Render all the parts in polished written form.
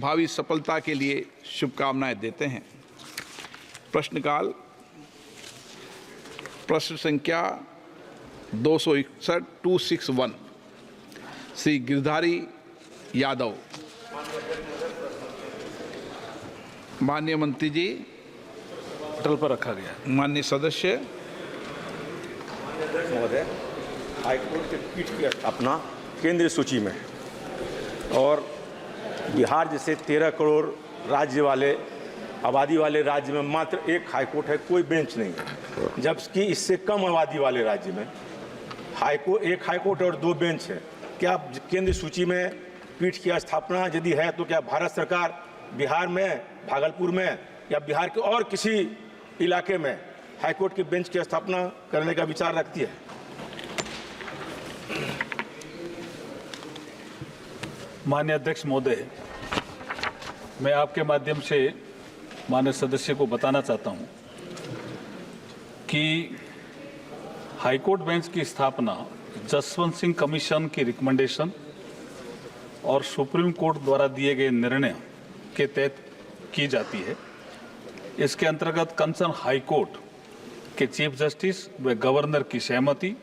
भावी सफलता के लिए शुभकामनाएं देते हैं। प्रश्नकाल प्रश्न संख्या 261 श्री गिरधारी यादव। माननीय मंत्री जी, पटल पर रखा गया। माननीय सदस्य महोदय, हाईकोर्ट के पीठ की स्थापना केंद्रीय सूची में और बिहार जैसे 13 करोड़ राज्य वाले आबादी वाले राज्य में मात्र एक हाईकोर्ट है, कोई बेंच नहीं है, जबकि इससे कम आबादी वाले राज्य में एक हाईकोर्ट और 2 बेंच है। क्या केंद्रीय सूची में पीठ की स्थापना यदि है तो क्या भारत सरकार बिहार में, भागलपुर में या बिहार के और किसी इलाके में हाईकोर्ट के बेंच की स्थापना करने का विचार रखती है? माननीय अध्यक्ष महोदय, मैं आपके माध्यम से माननीय सदस्य को बताना चाहता हूं कि हाईकोर्ट बेंच की स्थापना जसवंत सिंह कमीशन की रिकमेंडेशन और सुप्रीम कोर्ट द्वारा दिए गए निर्णय के तहत की जाती है। इसके अंतर्गत कंसर्न हाईकोर्ट के चीफ जस्टिस व गवर्नर की सहमति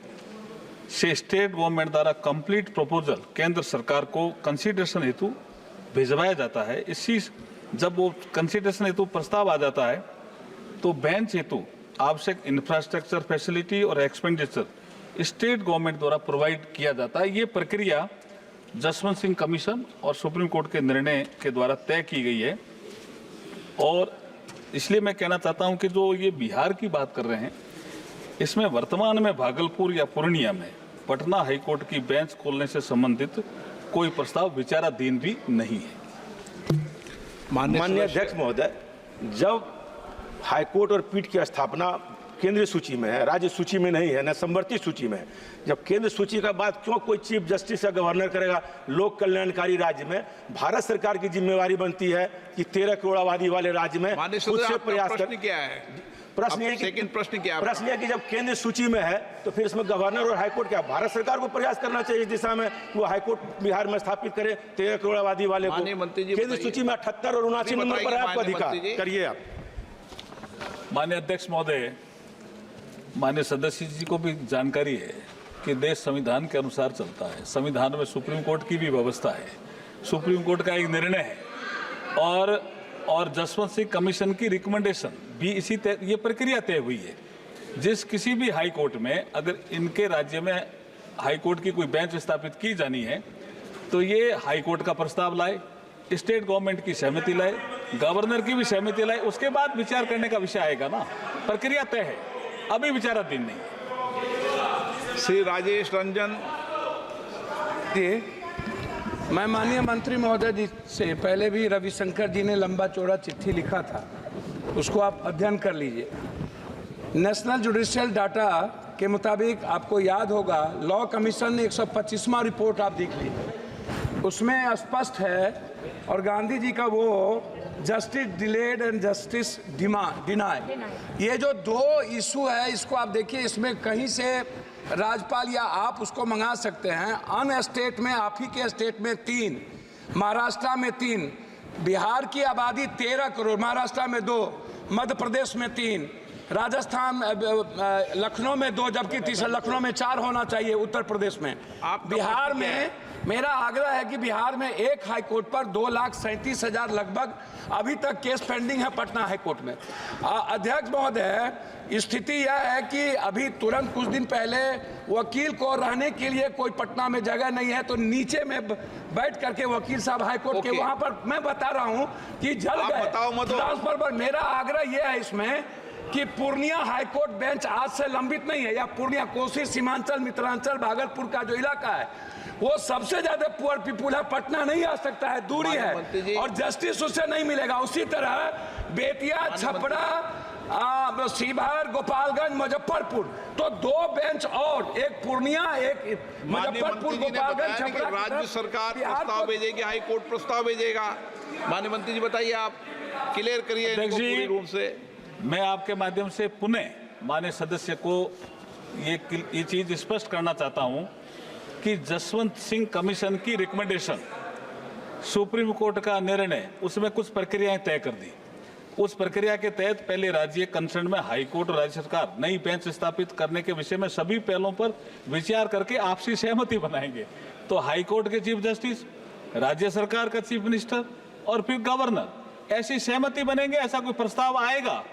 से स्टेट गवर्नमेंट द्वारा कंप्लीट प्रपोजल केंद्र सरकार को कंसीडरेशन हेतु भिजवाया जाता है। इसी जब वो कंसीडरेशन हेतु प्रस्ताव आ जाता है तो बेंच हेतु आवश्यक इंफ्रास्ट्रक्चर फैसिलिटी और एक्सपेंडिचर स्टेट गवर्नमेंट द्वारा प्रोवाइड किया जाता है। ये प्रक्रिया जसवंत सिंह कमीशन और सुप्रीम कोर्ट के निर्णय के द्वारा तय की गई है। और इसलिए मैं कहना चाहता हूं कि जो ये बिहार की बात कर रहे हैं, इसमें वर्तमान में भागलपुर या पूर्णिया में पटना हाईकोर्ट की बेंच खोलने से संबंधित कोई प्रस्ताव विचाराधीन भी नहीं है। माननीय अध्यक्ष महोदय, जब हाईकोर्ट और पीठ की स्थापना केंद्रीय सूची में है, राज्य सूची में नहीं है, न समवर्ती सूची में है, जब केंद्र सूची का बात क्यों कोई चीफ जस्टिस या गवर्नर करेगा? लोक कल्याणकारी राज्य में भारत सरकार की जिम्मेवारी बनती है कि 13 करोड़ आबादी वाले राज्य में उससे प्रयास कर। क्या है प्रश्न ये कि जब केंद्र सूची में है तो फिर इसमें गवर्नर और हाईकोर्ट क्या भारत सरकार को प्रयास करना चाहिए इस दिशा में वो हाईकोर्ट बिहार में स्थापित करे 13 करोड़ आबादी वाले को? केंद्र सूची में 78 और 79 नंबर पर है आपका अधिकार, करिए आप। माननीय अध्यक्ष महोदय, माननीय सदस्य जी को भी जानकारी है कि देश संविधान के अनुसार चलता है। संविधान में सुप्रीम कोर्ट की भी व्यवस्था है, सुप्रीम कोर्ट का एक निर्णय है और जसवंत सिंह कमीशन की रिकमेंडेशन भी इसी ये प्रक्रिया तय हुई है। जिस किसी भी हाई कोर्ट में अगर इनके राज्य में हाई कोर्ट की कोई बेंच स्थापित की जानी है तो ये हाई कोर्ट का प्रस्ताव लाए, स्टेट गवर्नमेंट की सहमति लाए, गवर्नर की भी सहमति लाए, उसके बाद विचार करने का विषय आएगा ना। प्रक्रिया तय है, अभी विचाराधीन नहीं। श्री राजेश रंजन। मैं माननीय मंत्री महोदय जी से पहले भी रविशंकर जी ने लंबा चौड़ा चिट्ठी लिखा था, उसको आप अध्ययन कर लीजिए। नेशनल जुडिशियल डाटा के मुताबिक आपको याद होगा, लॉ कमीशन ने 125वां रिपोर्ट आप देख लीजिए, उसमें स्पष्ट है और गांधी जी का वो justice delayed and justice deny, ये जो 2 इशू है इसको आप देखिए, इसमें कहीं से राज्यपाल या आप उसको मंगा सकते हैं। अन स्टेट में, आप ही के स्टेट में 3, महाराष्ट्र में 3, बिहार की आबादी 13 करोड़, महाराष्ट्र में 2, मध्य प्रदेश में 3, राजस्थान लखनऊ में 2, जबकि तीसरा लखनऊ में 4 होना चाहिए, उत्तर प्रदेश में। बिहार में मेरा आग्रह है कि बिहार में एक हाईकोर्ट पर 2,37,000 लगभग अभी तक केस पेंडिंग है पटना हाईकोर्ट में। अध्यक्ष महोदय, स्थिति यह है कि अभी तुरंत कुछ दिन पहले वकील को रहने के लिए कोई पटना में जगह नहीं है, तो नीचे में बैठ करके वकील साहब हाईकोर्ट के वहां पर, मैं बता रहा हूं कि जल गए ट्रांसफर पर। मेरा आग्रह यह है इसमें कि पूर्णिया हाईकोर्ट बेंच आज से लंबित नहीं है, या पूर्णिया, कोसी, सीमांचल, मिथिलांचल, भागलपुर का जो इलाका है वो सबसे ज्यादा पुअर पीपुल है, पटना नहीं आ सकता है, दूरी है और जस्टिस उससे नहीं मिलेगा। उसी तरह बेतिया, छपरा, सीभार, गोपालगंज, मुजफ्फरपुर, तो 2 बेंच और, एक पूर्णिया, एक मुजफ्फरपुर, गोपालगंज, छपरा। राज्य सरकार प्रस्ताव भेजेगी, हाई कोर्ट प्रस्ताव भेजेगा। माननीय मंत्री जी बताइए, आप क्लियर करिए पूरी रूप से। मैं आपके माध्यम से पुनः माननीय सदस्य को ये चीज स्पष्ट करना चाहता हूं कि जसवंत सिंह कमीशन की रिकमेंडेशन सुप्रीम कोर्ट का निर्णय, उसमें कुछ प्रक्रियाएं तय कर दी। उस प्रक्रिया के तहत पहले राज्य कंसर्न में हाई कोर्ट और राज्य सरकार नई बेंच स्थापित करने के विषय में सभी पहलों पर विचार करके आपसी सहमति बनाएंगे। तो हाई कोर्ट के चीफ जस्टिस, राज्य सरकार का चीफ मिनिस्टर और फिर गवर्नर, ऐसी सहमति बनेंगे। ऐसा कोई प्रस्ताव आएगा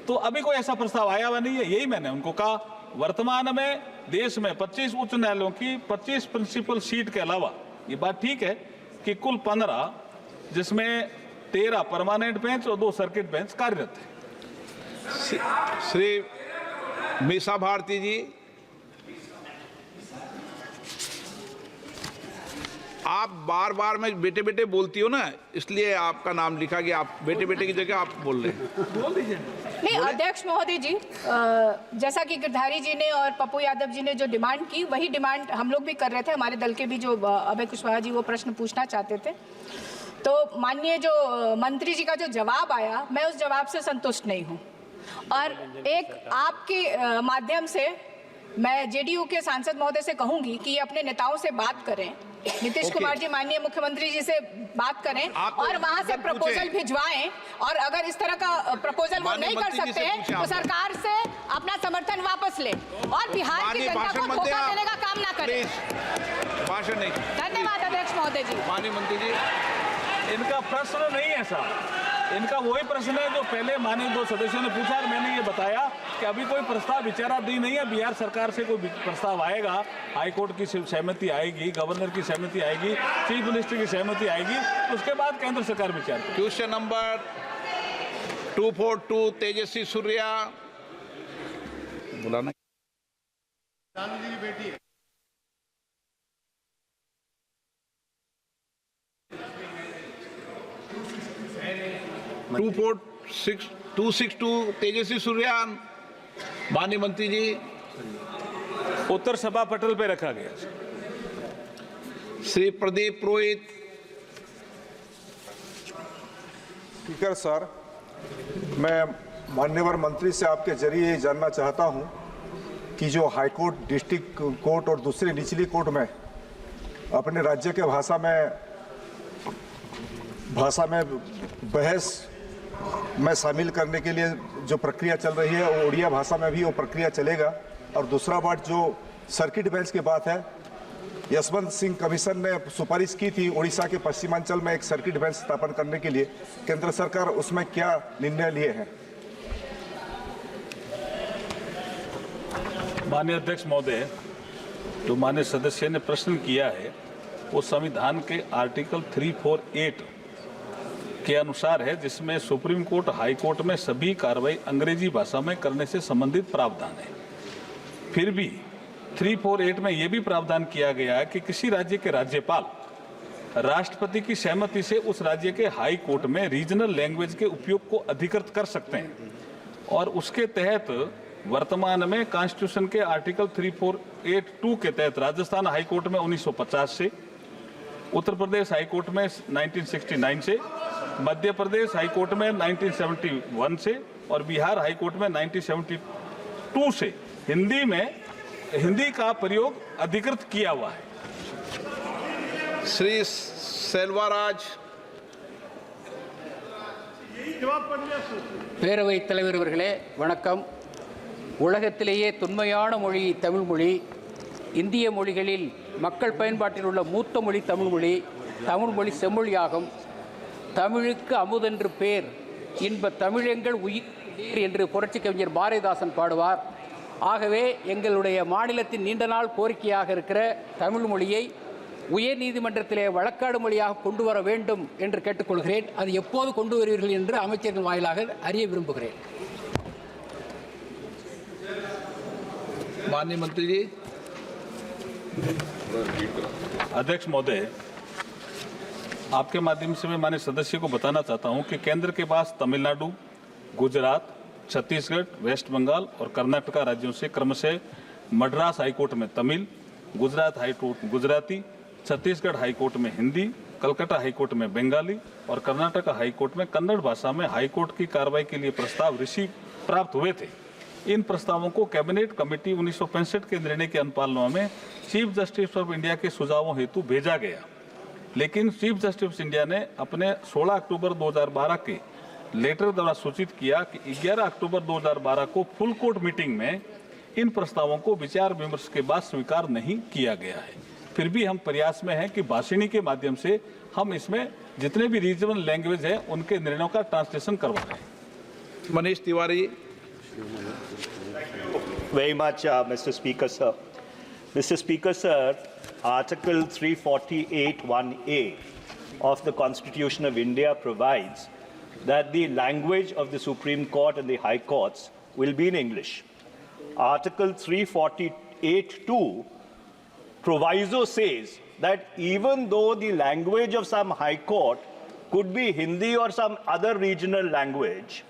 तो अभी कोई ऐसा प्रस्ताव आया हुआ नहीं है। यही मैंने उनको कहा। वर्तमान में देश में 25 उच्च न्यायालयों की 25 प्रिंसिपल सीट के अलावा, ये बात ठीक है कि कुल 15, जिसमें 13 परमानेंट बेंच और 2 सर्किट बेंच कार्यरत है। श्री मीसा भारती जी, आप बार बार में बेटे बेटे बोलती हो ना, इसलिए आपका नाम लिखा गया। आप बेटे बेटे की जगह आप बोल रहे हैं। बोल दीजिए। नहीं, अध्यक्ष महोदय जी, जैसा कि गिरधारी जी ने और पप्पू यादव जी ने जो डिमांड की, वही डिमांड हम लोग भी कर रहे थे। हमारे दल के भी जो अभय कुशवाहा जी वो प्रश्न पूछना चाहते थे। तो माननीय जो मंत्री जी का जो जवाब आया, मैं उस जवाब से संतुष्ट नहीं हूँ। और एक आपके माध्यम से मैं जेडीयू के सांसद महोदय से कहूंगी कि अपने नेताओं से बात करें, नीतीश कुमार जी माननीय मुख्यमंत्री जी से बात करें और वहां से प्रपोजल भिजवाएं। और अगर इस तरह का प्रपोजल वो नहीं कर सकते हैं तो सरकार से अपना समर्थन वापस ले और बिहार की जनता को धोखा देने का काम ना करें। भाषण नहीं। धन्यवाद अध्यक्ष महोदय जी। माननीय मंत्री जी, इनका प्रश्न नहीं है साहब, इनका वही प्रश्न है जो पहले माननीय 2 सदस्यों ने पूछा और मैंने ये बताया कि अभी कोई प्रस्ताव विचाराधीन नहीं है। बिहार सरकार से कोई प्रस्ताव आएगा, हाई कोर्ट की सहमति आएगी, गवर्नर की सहमति आएगी, चीफ मिनिस्टर की सहमति आएगी, उसके बाद केंद्र सरकार विचार करेगी। क्वेश्चन नंबर 242 तेजस्वी सूर्या, बुलाना। 262 तेजस्वी सूर्या, माननीय मंत्री जी। उत्तर सभा पटल पे रखा गया। श्री प्रदीप पुरोहित। स्पीकर सर, मैं माननीय मंत्री से आपके जरिए ये जानना चाहता हूं कि जो हाई कोर्ट, डिस्ट्रिक्ट कोर्ट और दूसरी निचली कोर्ट में अपने राज्य के भाषा में बहस में शामिल करने के लिए जो प्रक्रिया चल रही है, वो उड़िया भाषा में भी वो प्रक्रिया चलेगा। और दूसरा बात, जो सर्किट बेंच की बात है, यशवंत सिंह कमीशन ने सुपारिश की थी उड़ीसा के पश्चिमांचल में एक सर्किट बेंच स्थापन करने के लिए। केंद्र सरकार उसमें क्या निर्णय लिए हैं? माननीय अध्यक्ष महोदय, जो माननीय सदस्य ने प्रश्न किया है वो संविधान के आर्टिकल 348 के अनुसार है, जिसमें सुप्रीम कोर्ट, हाई कोर्ट में सभी कार्रवाई अंग्रेजी भाषा में करने से संबंधित प्रावधान है। फिर भी 348 में यह भी प्रावधान किया गया है कि किसी राज्य के राज्यपाल राष्ट्रपति की सहमति से उस राज्य के हाई कोर्ट में रीजनल लैंग्वेज के उपयोग को अधिकृत कर सकते हैं। और उसके तहत वर्तमान में कॉन्स्टिट्यूशन के आर्टिकल 3482 के तहत राजस्थान हाई कोर्ट में 1950 से, उत्तर प्रदेश हाई कोर्ट में 1969 से, मध्य प्रदेश हाई कोर्ट में 1971 से और बिहार हाई कोर्ट में 1972 से हिंदी का प्रयोग अधिकृत किया हुआ है। श्री सेल्वाराज। பேரவைத் தலைவர் அவர்களே வணக்கம். உலகத்திலேயே தொன்மையான மொழி தமிழ் மொழி. இந்திய மொழிகளில் மக்கள் பயன்பாட்டில் உள்ள மூத்த மொழி தமிழ் மொழி. தமிழ் மொழி செம்மொழியாகும். தமிழுக்கு அமுதென்று பேர், இன்ப தமிழெங்கள் உயிர் என்று புரட்சி கவிஞர் பாரதிதாசன் பாடுவார். ஆகவே எங்களுடைய மாநிலத்தின் நீண்ட நாள் கோரிக்கையாக இருக்கிற தமிழ் மொழியை உயர் நீதிமன்றத்திலே வழக்காடு மொழியாக கொண்டு வர வேண்டும் என்று கேட்டுக்கொள்கிறேன். அது எப்போது கொண்டு வருவீர்கள் என்று அமைச்சர்கள் வாயிலாக அறிய விரும்புகிறேன். माननीय मंत्री जी। अध्यक्ष महोदय, आपके माध्यम से मैं माननीय सदस्य को बताना चाहता हूं कि केंद्र के पास तमिलनाडु, गुजरात, छत्तीसगढ़, वेस्ट बंगाल और कर्नाटका राज्यों से क्रमशः मद्रास हाईकोर्ट में तमिल, गुजरात हाईकोर्ट गुजराती, छत्तीसगढ़ हाईकोर्ट में हिंदी, कलकत्ता हाईकोर्ट में बंगाली और कर्नाटका हाईकोर्ट में कन्नड़ भाषा में हाईकोर्ट की कार्रवाई के लिए प्रस्ताव प्राप्त हुए थे। इन प्रस्तावों को कैबिनेट कमेटी 1965 के निर्णय की अनुपालना में चीफ जस्टिस ऑफ इंडिया के सुझावों हेतु भेजा गया। लेकिन चीफ जस्टिस ऑफ इंडिया ने अपने 16 अक्टूबर 2012 के लेटर द्वारा सूचित किया कि 11 अक्टूबर 2012 को फुल कोर्ट मीटिंग में इन प्रस्तावों को विचार विमर्श के बाद स्वीकार नहीं किया गया है। फिर भी हम प्रयास में हैं कि भाषिणी के माध्यम से हम इसमें जितने भी रीजनल लैंग्वेज है उनके निर्णयों का ट्रांसलेशन करवा रहे हैं। Manish Tiwari. Very much, Mr. Speaker, sir. Mr. Speaker, sir, Article 348(1)(a) of the Constitution of India provides that the language of the Supreme Court and the High Courts will be in English. Article 348(2) proviso says that even though the language of some High Court could be Hindi or some other regional language,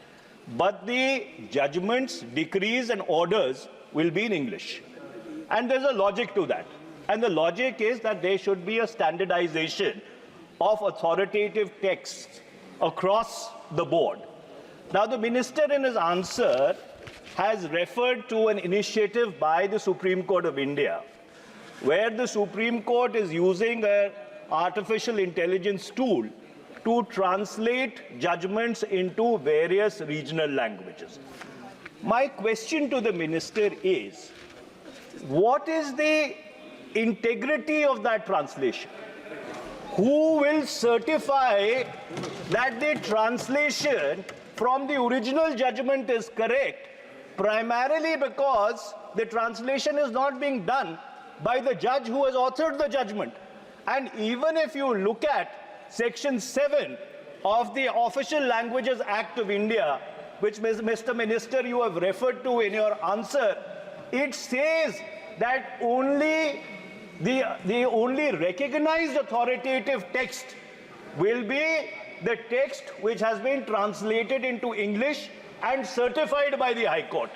but the judgments, decrees and orders will be in English. And there's a logic to that. And the logic is that there should be a standardization of authoritative texts across the board. Now, the minister in his answer has referred to an initiative by the Supreme Court of India, where the Supreme Court is using an artificial intelligence tool to translate judgments into various regional languages. My question to the minister is, what is the integrity of that translation? Who will certify that the translation from the original judgment is correct, primarily because the translation is not being done by the judge who has authored the judgment? And even if you look at Section 7 of the Official Languages Act of India, which, Mr. Minister, you have referred to in your answer, it says that the only recognized authoritative text will be the text which has been translated into English and certified by the High Court.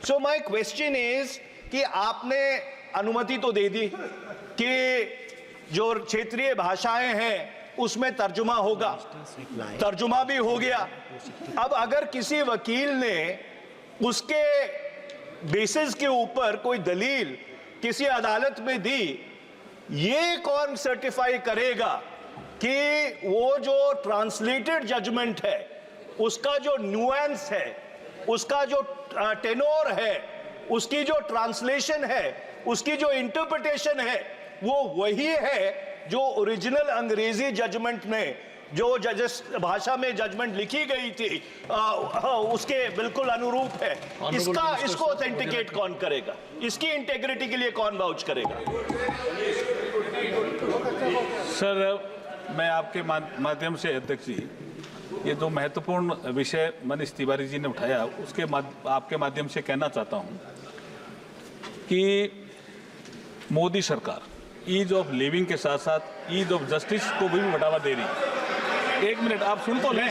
So my question is कि आपने अनुमति तो दे दी कि जो क्षेत्रीय भाषाएं हैं उसमें तर्जुमा होगा, तर्जुमा भी हो गया। अब अगर किसी वकील ने उसके बेसिस के ऊपर कोई दलील किसी अदालत में दी, ये कौन सर्टिफाई करेगा कि वो जो ट्रांसलेटेड जजमेंट है, उसका जो न्यूएंस है, उसका जो टेनोर है, उसकी जो ट्रांसलेशन है, उसकी जो इंटरप्रिटेशन है, वो वही है जो ओरिजिनल अंग्रेजी जजमेंट में जो जजेस भाषा में जजमेंट लिखी गई थी उसके बिल्कुल अनुरूप है। इसको ऑथेंटिकेट कौन करेगा? इसकी इंटेग्रिटी के लिए कौन वाउच करेगा? सर, मैं आपके माध्यम से अध्यक्ष जी, ये जो महत्वपूर्ण विषय मनीष तिवारी जी ने उठाया उसके आपके माध्यम से कहना चाहता हूं कि मोदी सरकार ईज ऑफ लिविंग के साथ साथ ईज ऑफ जस्टिस को भी बढ़ावा दे रही है। एक मिनट आप सुन तो लें।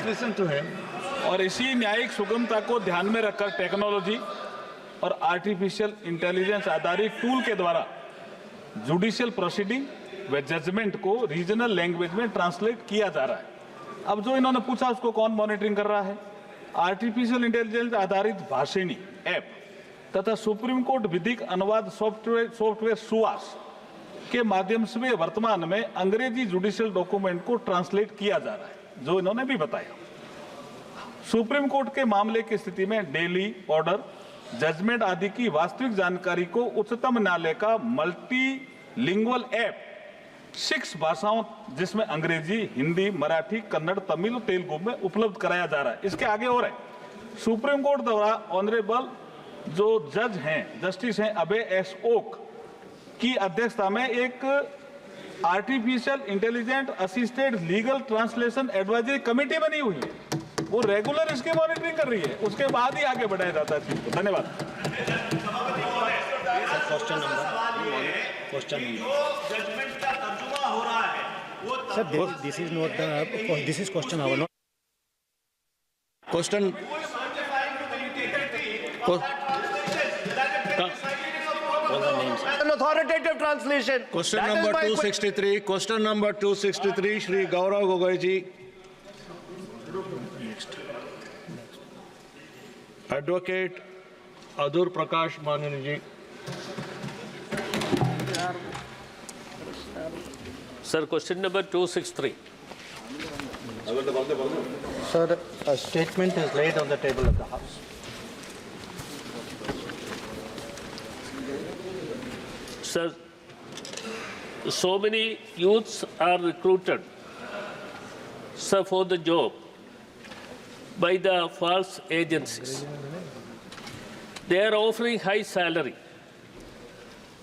और इसी न्यायिक सुगमता को ध्यान में रखकर टेक्नोलॉजी और आर्टिफिशियल इंटेलिजेंस आधारित टूल के द्वारा जुडिशियल प्रोसीडिंग व जजमेंट को रीजनल लैंग्वेज में ट्रांसलेट किया जा रहा है। अब जो इन्होंने पूछा उसको कौन मॉनिटरिंग कर रहा है? आर्टिफिशियल इंटेलिजेंस आधारित भाषिणी ऐप तथा सुप्रीम कोर्ट विधिक अनुवाद सॉफ्टवेयर सुआस के माध्यम से वर्तमान में अंग्रेजी जुडिशियल डॉक्यूमेंट को ट्रांसलेट किया जा रहा है, जो इन्होंने भी बताया। सुप्रीम कोर्ट के मामले की स्थिति में डेली ऑर्डर, जजमेंट आदि की वास्तविक जानकारी को उच्चतम न्यायालय का मल्टीलिंगुअल ऐप 6 भाषाओं जिसमें अंग्रेजी, हिंदी, मराठी, कन्नड़, तमिल और तेलुगु में उपलब्ध कराया जा रहा है। इसके आगे और है, सुप्रीम कोर्ट द्वारा ऑनरेबल जो जज हैं, जस्टिस हैं अभय एस ओक की अध्यक्षता में एक artificial intelligent assisted legal translation advisory committee बनी हुई है। वो रेगुलर इसकी मॉनिटरिंग कर रही है, उसके बाद ही आगे बढ़ाया जाता है चीज को। धन्यवाद। This is not the. This is question hour. Question. An authoritative translation. Question number 263. Question number 263. Shri Gaurav Gogoi ji. Advocate Adur Prakash Manani ji. Sir, question number 263. Sir, a statement is laid on the table of the House. Sir, so many youths are recruited, sir, for the job by the false agencies. They are offering high salary.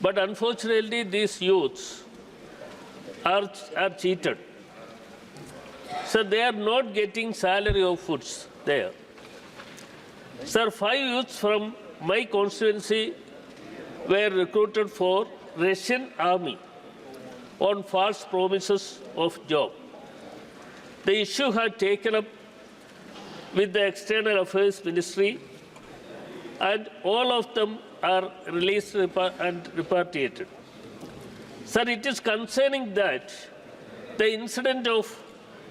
But unfortunately, these youths are cheated. So they are not getting salary of foods there. Sir, 5 youths from my constituency were recruited for Russian army on false promises of job. The issue had taken up with the External Affairs Ministry, and all of them are released and repatriated. Sir, it is concerning that the incident of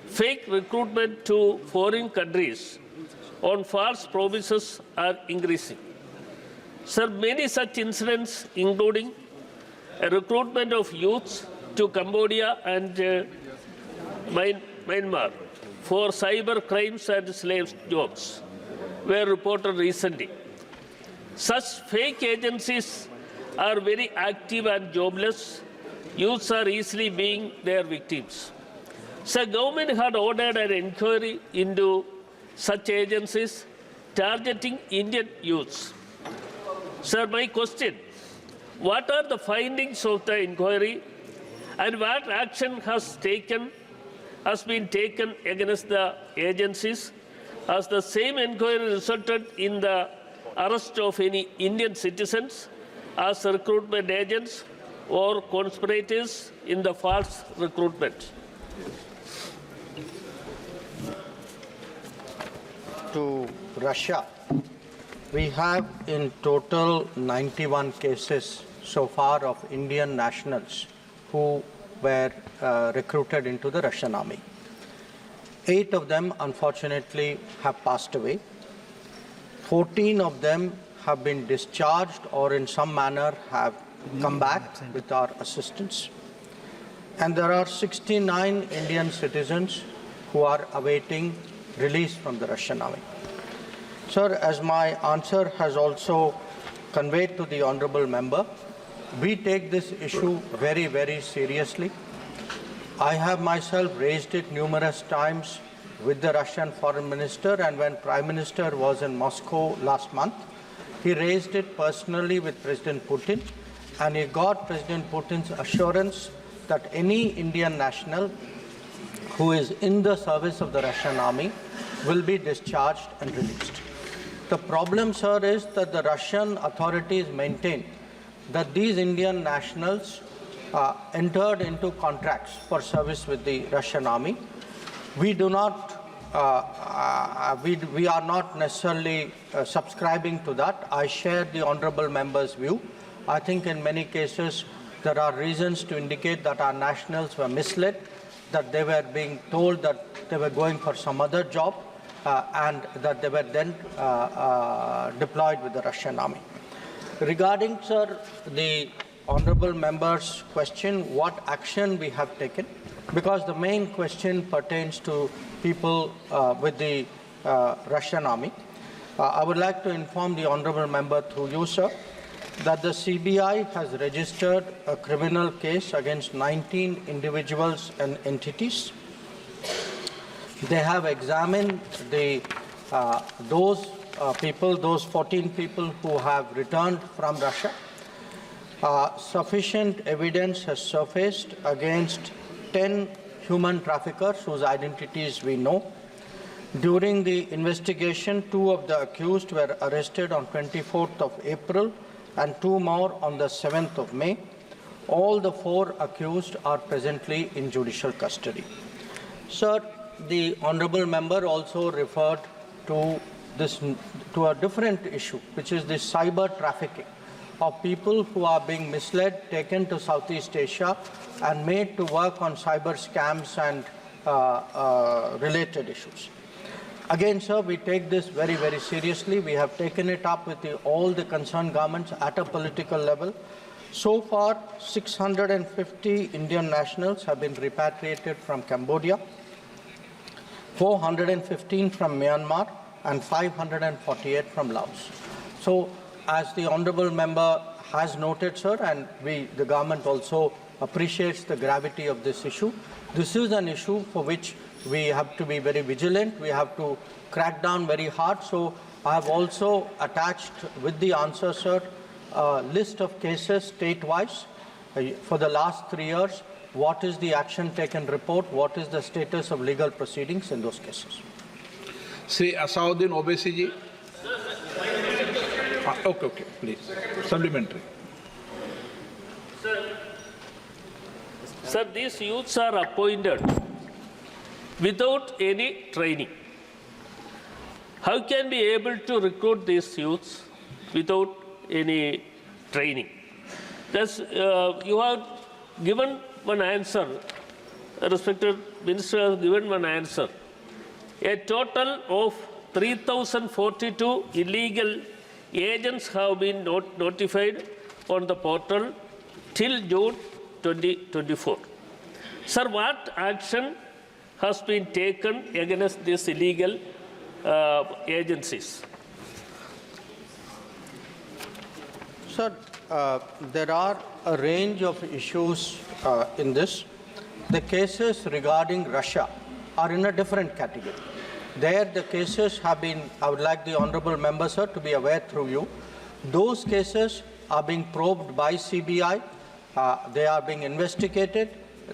fake recruitment to foreign countries on false promises are increasing. Sir, many such incidents, including a recruitment of youths to Cambodia and Myanmar for cyber crimes and slave jobs, were reported recently. Such fake agencies are very active and jobless. Youths are easily being their victims. So government had ordered an inquiry into such agencies targeting Indian youths. Sir, my question, what are the findings of the inquiry and what action has been taken against the agencies? Has the same inquiry resulted in the arrest of any Indian citizens as recruitment agents or conspirators in the false recruitment? To Russia, we have in total 91 cases so far of Indian nationals who were recruited into the Russian army. 8 of them, unfortunately, have passed away. 14 of them have been discharged or in some manner have come back with our assistance. And there are 69 Indian citizens who are awaiting release from the Russian army. Sir, as my answer has also conveyed to the honorable member, we take this issue very, very seriously. I have myself raised it numerous times with the Russian foreign minister, and when Prime Minister was in Moscow last month, he raised it personally with President Putin, and he got President Putin's assurance that any Indian national who is in the service of the Russian army will be discharged and released. The problem, sir, is that the Russian authorities maintain that these Indian nationals entered into contracts for service with the Russian army. We do not, we are not necessarily subscribing to that. I share the honorable member's view. I think in many cases there are reasons to indicate that our nationals were misled, that they were being told that they were going for some other job, and that they were then deployed with the Russian army. Regarding, sir, the honorable member's question, what action we have taken, because the main question pertains to people with the Russian army. I would like to inform the honorable member through you, sir, that the CBI has registered a criminal case against 19 individuals and entities. They have examined the, those 14 people who have returned from Russia. Sufficient evidence has surfaced against 10 human traffickers whose identities we know. During the investigation, 2 of the accused were arrested on 24th of April and 2 more on the 7th of May. All the 4 accused are presently in judicial custody. Sir, the honorable member also referred to a different issue, which is the cyber trafficking of people who are being misled, taken to Southeast Asia and made to work on cyber scams and related issues. Again, sir, we take this very, very seriously. We have taken it up with all the concerned governments at a political level. So far, 650 Indian nationals have been repatriated from Cambodia, 415 from Myanmar, and 548 from Laos. So, as the honourable member has noted, sir, and the government also appreciates the gravity of this issue, this is an issue for which we have to be very vigilant. We have to crack down very hard. So, I have also attached with the answer, sir, a list of cases state-wise for the last 3 years. What is the action taken report? What is the status of legal proceedings in those cases? Sri Asauddin Owaisi ji. Okay, please. Supplementary. Sir, these youths are appointed without any training. How can we able to recruit these youths without any training? Thus, you have given one answer, respected minister has given one answer. A total of 3,042 illegal agents have been notified on the portal till June 2024. Sir, what action has been taken against these illegal agencies? Sir, there are a range of issues in this. The cases regarding Russia are in a different category. There, the cases have been, I would like the honourable member, sir, to be aware through you. Those cases are being probed by CBI. They are being investigated.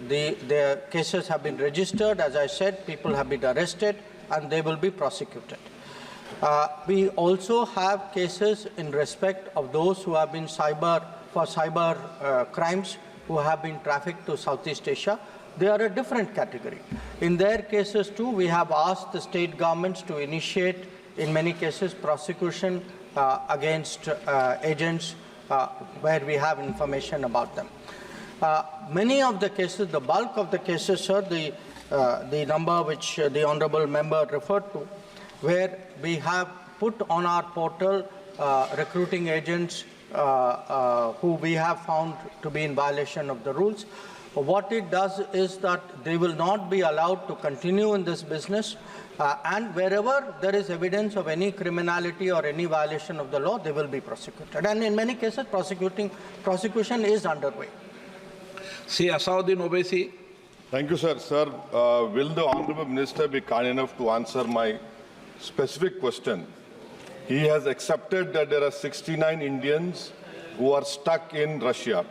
The cases have been registered. As I said, people have been arrested and they will be prosecuted. We also have cases in respect of those who have been cyber crimes, who have been trafficked to Southeast Asia. They are a different category. In their cases too, we have asked the state governments to initiate, in many cases, prosecution against agents where we have information about them. Many of the cases, the bulk of the cases, sir, the number which the honourable member referred to, where we have put on our portal recruiting agents who we have found to be in violation of the rules. What it does is that they will not be allowed to continue in this business, and wherever there is evidence of any criminality or any violation of the law, they will be prosecuted. And in many cases, prosecution is underway. Sri Asauddin Owaisi. Thank you, sir. Sir, will the Honourable Minister be kind enough to answer my specific question? He has accepted that there are 69 Indians who are stuck in Russia.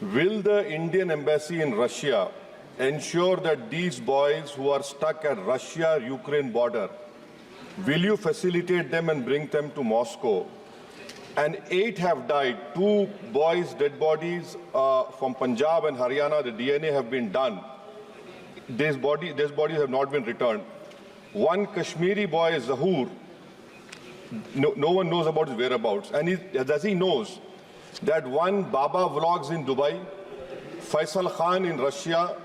Will the Indian Embassy in Russia ensure that these boys who are stuck at Russia-Ukraine border, will you facilitate them and bring them to Moscow? And 8 have died. 2 boys' dead bodies from Punjab and Haryana, the DNA have been done. These bodies have not been returned. 1 Kashmiri boy, Zahoor, no one knows about his whereabouts. And as he knows that 1 Baba Vlogs in Dubai, Faisal Khan in Russia,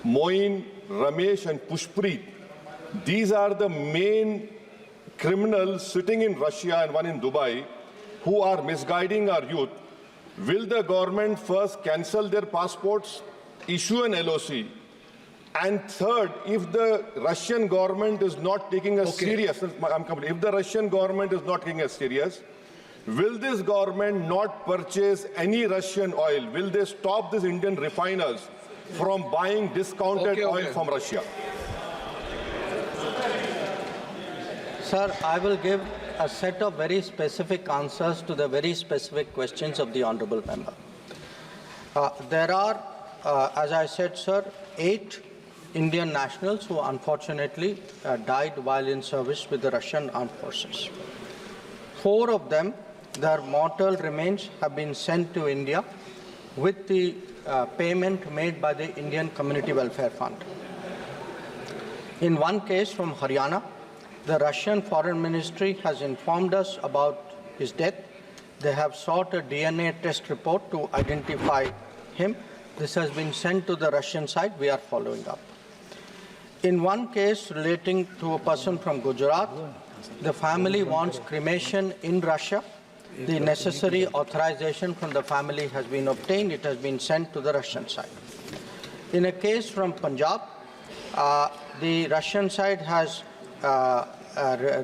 Moin, Ramesh and Pushpreet, these are the main criminals sitting in Russia and 1 in Dubai who are misguiding our youth. Will the government first cancel their passports, issue an LOC? And third, if the Russian government is not taking us serious, if the Russian government is not taking us serious, will this government not purchase any Russian oil? Will they stop these Indian refiners from buying discounted oil from Russia? Sir, I will give a set of very specific answers to the very specific questions of the honourable member. There are, as I said, sir, 8 Indian nationals who unfortunately died while in service with the Russian armed forces. 4 of them, their mortal remains have been sent to India with the payment made by the Indian Community Welfare Fund. In one case from Haryana, the Russian Foreign Ministry has informed us about his death. They have sought a DNA test report to identify him. This has been sent to the Russian side. We are following up. In one case relating to a person from Gujarat, the family wants cremation in Russia, the necessary authorization from the family has been obtained. It has been sent to the Russian side. In a case from Punjab, the Russian side has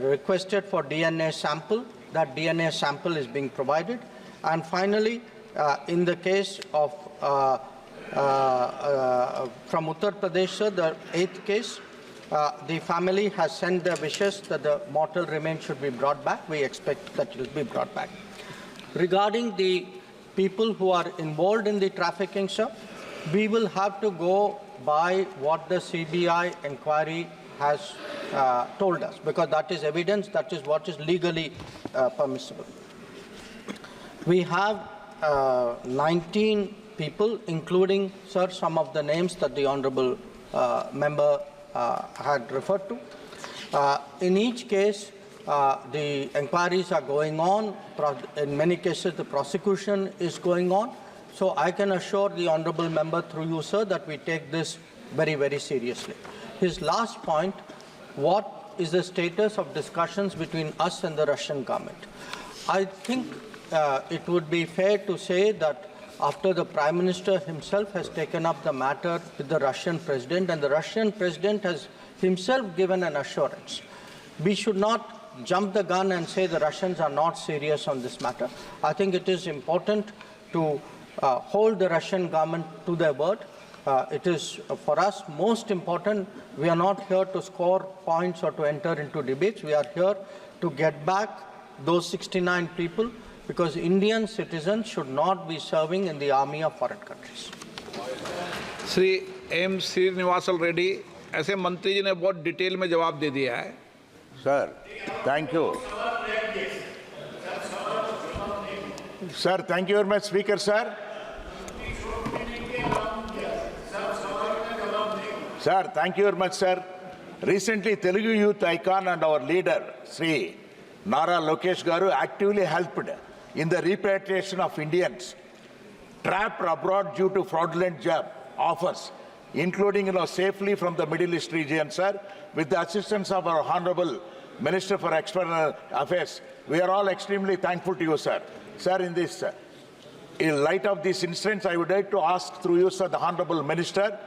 requested for DNA sample. That DNA sample is being provided. And finally, in the case of from Uttar Pradesh, sir, the 8th case, the family has sent their wishes that the mortal remains should be brought back. We expect that it will be brought back. Regarding the people who are involved in the trafficking, sir, we will have to go by what the CBI inquiry has told us, because that is evidence, that is what is legally permissible. We have 19 people, including, sir, some of the names that the honorable member had referred to. In each case, the inquiries are going on. In many cases, the prosecution is going on. So I can assure the honorable member through you, sir, that we take this very, very seriously. His last point, what is the status of discussions between us and the Russian government? I think it would be fair to say that after the Prime Minister himself has taken up the matter with the Russian President, and the Russian President has himself given an assurance, we should not jump the gun and say the Russians are not serious on this matter. I think it is important to hold the Russian government to their word. It is, for us, most important. We are not here to score points or to enter into debates. We are here to get back those 69 people, because Indian citizens should not be serving in the army of foreign countries. Shri M Srinivasulu Reddy, ऐसे मंत्री जी ने बहुत detail में जवाब दे दिया है. Sir, thank you. Sir, thank you very much, Speaker, sir. Sir, thank you very much, sir. Recently, Telugu youth icon and our leader, Sri Nara Lokesh Garu, actively helped in the repatriation of Indians trapped abroad due to fraudulent job offers, including safely from the Middle East region, sir, with the assistance of our Honorable Minister for External Affairs. We are all extremely thankful to you, sir. Sir, in light of these incidents, I would like to ask through you, sir, the Honorable Minister,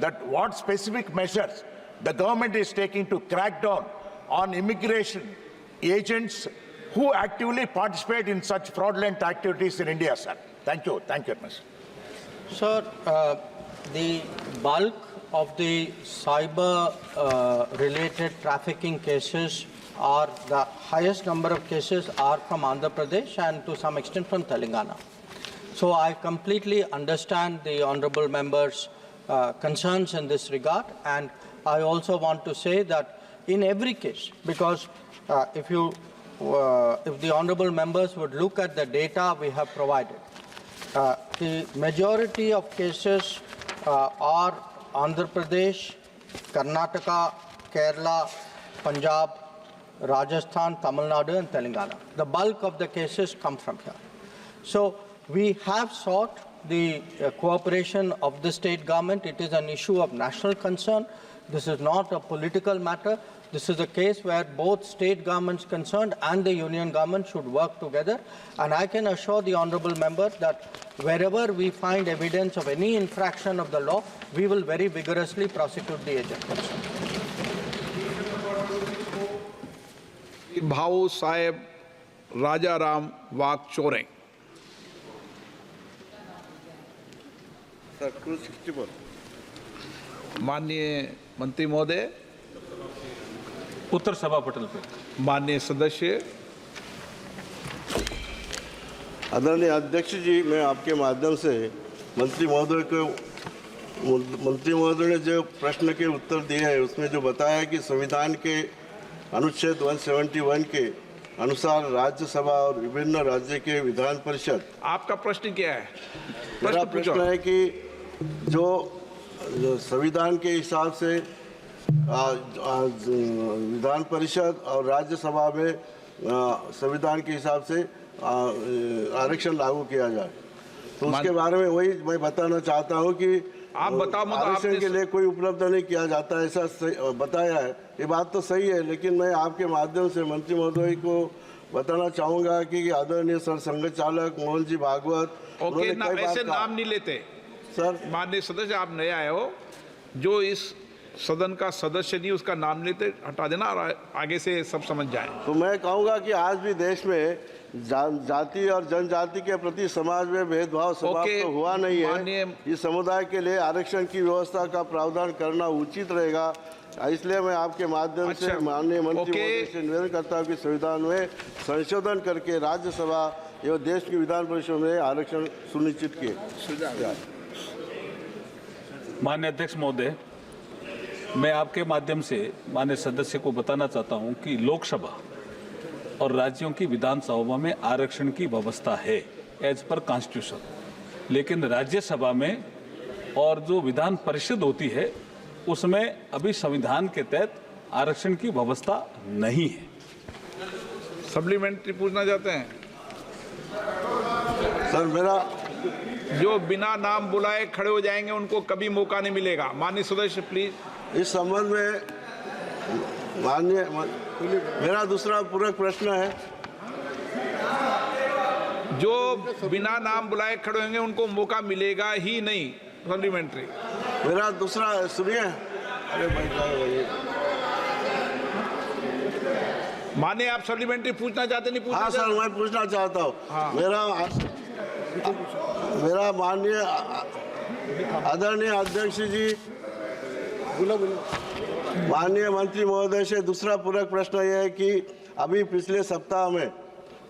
that what specific measures the government is taking to crack down on immigration agents who actively participate in such fraudulent activities in India, sir. Thank you. Thank you, Mr. Sir, the bulk of the cyber-related trafficking cases are, the highest number of cases are from Andhra Pradesh and to some extent from Telangana. So I completely understand the honorable member's concerns in this regard, and I also want to say that in every case, because if the honorable members would look at the data we have provided, the majority of cases are Andhra Pradesh, Karnataka, Kerala, Punjab, Rajasthan, Tamil Nadu and Telangana. The bulk of the cases come from here. So we have sought the cooperation of the state government. It is an issue of national concern. This is not a political matter. This is a case where both state governments concerned and the union government should work together. And I can assure the honorable member that wherever we find evidence of any infraction of the law, we will very vigorously prosecute the agent concerned. भाऊ साहेब राजा राम वाघ चोरे. माननीय मंत्री महोदय, उत्तर सभा पटल पे माननीय सदस्य, आदरणीय अध्यक्ष जी, मैं आपके माध्यम से मंत्री महोदय ने जो प्रश्न के उत्तर दिए हैं उसमें जो बताया कि संविधान के अनुच्छेद 171 के अनुसार राज्यसभा और विभिन्न राज्य के विधान परिषद. आपका प्रश्न क्या है? मेरा प्रश्न है कि जो संविधान के हिसाब से विधान परिषद और राज्यसभा में संविधान के हिसाब से आरक्षण लागू किया जाए, तो उसके बारे में वही मैं बताना चाहता हूं कि आप बताओ, मतलब आरक्षण के लिए कोई उपलब्ध नहीं किया जाता, ऐसा बताया है। ये बात तो सही है, लेकिन मैं आपके माध्यम से मंत्री महोदय को बताना चाहूंगा कि आदरणीय सर संघ चालक मोहन जी भागवत, ओके ना, ऐसे नाम नहीं लेते सर। माननीय सदस्य, आप नए आए हो, जो इस सदन का सदस्य नहीं उसका नाम लेते हटा देना और आगे से सब समझ जाए। तो मैं कहूंगा कि आज भी देश में जाति और जनजाति के प्रति समाज में भेदभाव समाप्त तो हुआ नहीं है। इस समुदाय के लिए आरक्षण की व्यवस्था का प्रावधान करना उचित रहेगा। इसलिए मैं आपके माध्यम से माननीय मंत्री महोदय से निवेदन करता हूँ कि संविधान में संशोधन करके राज्यसभा एवं देश की विधान परिषद में आरक्षण सुनिश्चित किए। माननीय अध्यक्ष महोदय, मैं आपके माध्यम से माननीय सदस्य को बताना चाहता हूं कि लोकसभा और राज्यों की विधानसभा में आरक्षण की व्यवस्था है एज पर कॉन्स्टिट्यूशन, लेकिन राज्यसभा में और जो विधान परिषद होती है उसमें अभी संविधान के तहत आरक्षण की व्यवस्था नहीं है। सप्लीमेंट्री पूछना चाहते हैं सर? मेरा जो बिना नाम बुलाए खड़े हो जाएंगे उनको कभी मौका नहीं मिलेगा। माननीय सदस्य प्लीज। इस संबंध में माननीय मेरा दूसरा पूरक प्रश्न है, जो बिना नाम बुलाए खड़े होंगे उनको मौका मिलेगा ही नहीं सप्लीमेंट्री। मेरा दूसरा सुनिए। अरे भाई, माने आप सप्लीमेंट्री पूछना चाहते नहीं? पूछना हाँ सर, मैं पूछना चाहता हूँ। हाँ। मेरा माननीय आदरणीय अध्यक्ष जी, माननीय मंत्री महोदय से दूसरा पूरक प्रश्न यह है कि अभी पिछले सप्ताह में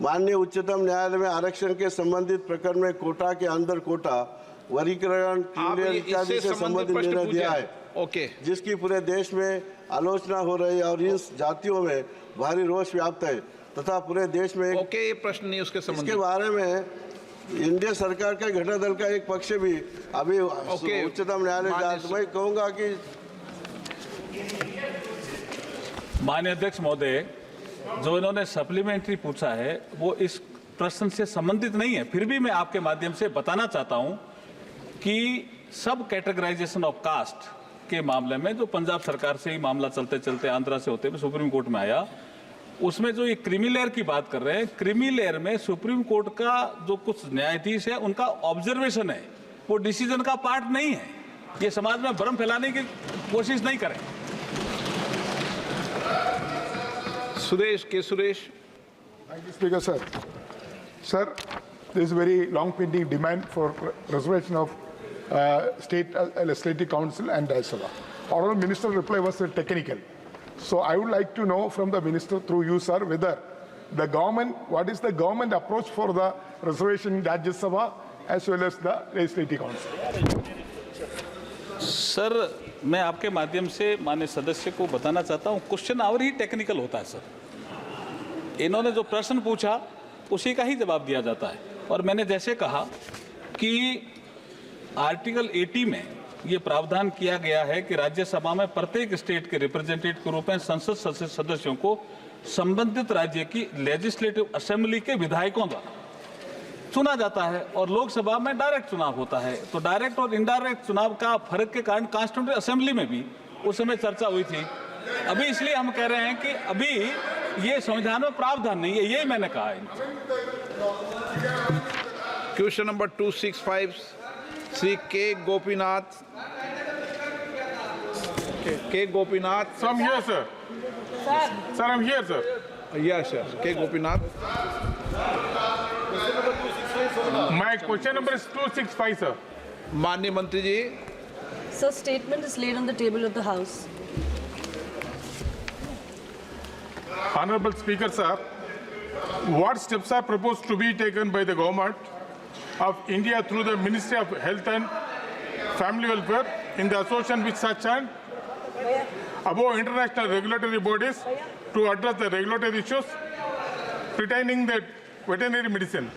माननीय उच्चतम न्यायालय में आरक्षण के संबंधित प्रकरण में कोटा के अंदर कोटा वर्गीकरण इत्यादि से संबंधित निर्णय दिया है, ओके, जिसकी पूरे देश में आलोचना हो रही है और इन जातियों में भारी रोष व्याप्त है तथा पूरे देश में ओके, ये प्रश्न नहीं उसके संबंध। इसके बारे में इंडिया सरकार का घटक दल का एक पक्ष भी अभी उच्चतम न्यायालय मैं कहूँगा कि माननीय अध्यक्ष महोदय, जो इन्होंने सप्लीमेंट्री पूछा है वो इस प्रश्न से संबंधित नहीं है। फिर भी मैं आपके माध्यम से बताना चाहता हूं कि सब कैटेगराइजेशन ऑफ कास्ट के मामले में जो पंजाब सरकार से ही मामला चलते चलते आंध्रा से होते हुए सुप्रीम कोर्ट में आया, उसमें जो ये क्रीमी लेयर की बात कर रहे हैं, क्रीमी लेयर में सुप्रीम कोर्ट का जो कुछ न्यायाधीश है उनका ऑब्जर्वेशन है, वो डिसीजन का पार्ट नहीं है। ये समाज में भ्रम फैलाने की कोशिश नहीं करें। सुरेश के Suresh. Thank you, Speaker, sir. Sir, there is a very long pending demand for reservation of State Legislative Council and Rajya Sabha. Honorable Minister reply was technical. So I would like to know from the Minister through you, sir, whether the government, what is the government approach for the reservation in Rajya Sabha as well as the Legislative Council? Sir, मैं आपके माध्यम से माननीय सदस्य को बताना चाहता हूं, क्वेश्चन आवर ही टेक्निकल होता है सर। इन्होंने जो प्रश्न पूछा उसी का ही जवाब दिया जाता है। और मैंने जैसे कहा कि आर्टिकल 80 में ये प्रावधान किया गया है कि राज्यसभा में प्रत्येक स्टेट के रिप्रेजेंटेटिव के रूप में संसद सदस्यों को संबंधित राज्य की लेजिस्लेटिव असेंबली के विधायकों द्वारा चुना जाता है और लोकसभा में डायरेक्ट चुनाव होता है। तो डायरेक्ट और इनडायरेक्ट चुनाव का फर्क के कारण कॉन्स्टिट्यूएंट असेंबली में भी उस समय चर्चा हुई थी। अभी इसलिए हम कह रहे हैं कि अभी ये संविधान में प्रावधान नहीं है, यही मैंने कहा है। क्वेश्चन नंबर 265 श्री के गोपीनाथ। के Gopinath. So I'm here, sir. Sir, I'm here, sir. Yes, sir. के Gopinath. My question number is 265, sir. माननीय मंत्री जी। Sir, statement is laid on the table of the House. Honorable Speaker, sir, what steps are proposed to be taken by the government of India through the Ministry of Health and Family Welfare in the association with such and above international regulatory bodies to address the regulatory issues pertaining to veterinary medicine?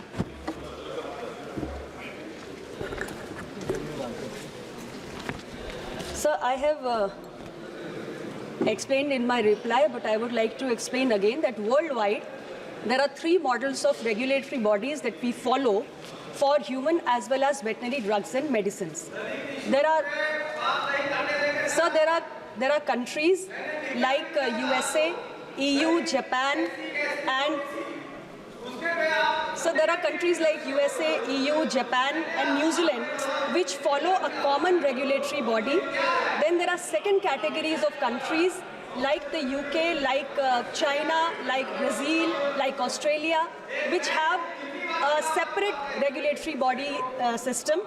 Sir, I have explained in my reply, but I would like to explain again that worldwide there are 3 models of regulatory bodies that we follow for human as well as veterinary drugs and medicines. There are countries like USA, EU, Japan, and there are countries like USA, EU, Japan, and New Zealand which follow a common regulatory body. Then there are second categories of countries like the UK, like China, like Brazil, like Australia, which have a separate regulatory body system.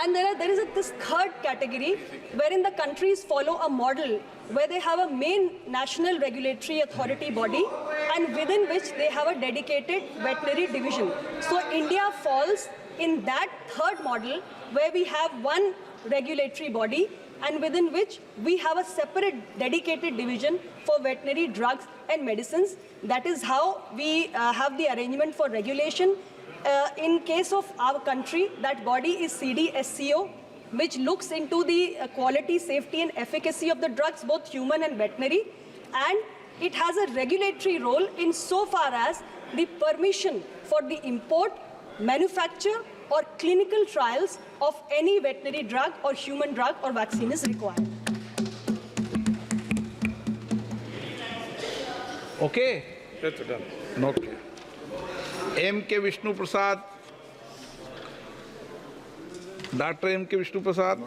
And there is this third category wherein the countries follow a model where they have a main national regulatory authority body and within which they have a dedicated veterinary division. So India falls in that third model where we have one regulatory body and within which we have a separate dedicated division for veterinary drugs and medicines. That is how we have the arrangement for regulation. In case of our country, that body is CDSCO, which looks into the quality, safety and efficacy of the drugs, both human and veterinary. And it has a regulatory role in so far as the permission for the import, manufacture or clinical trials of any veterinary drug or human drug or vaccine is required. Okay? That's done. Okay. M.K. Vishnu Prasad. Dr. M.K. Vishnu Prasad.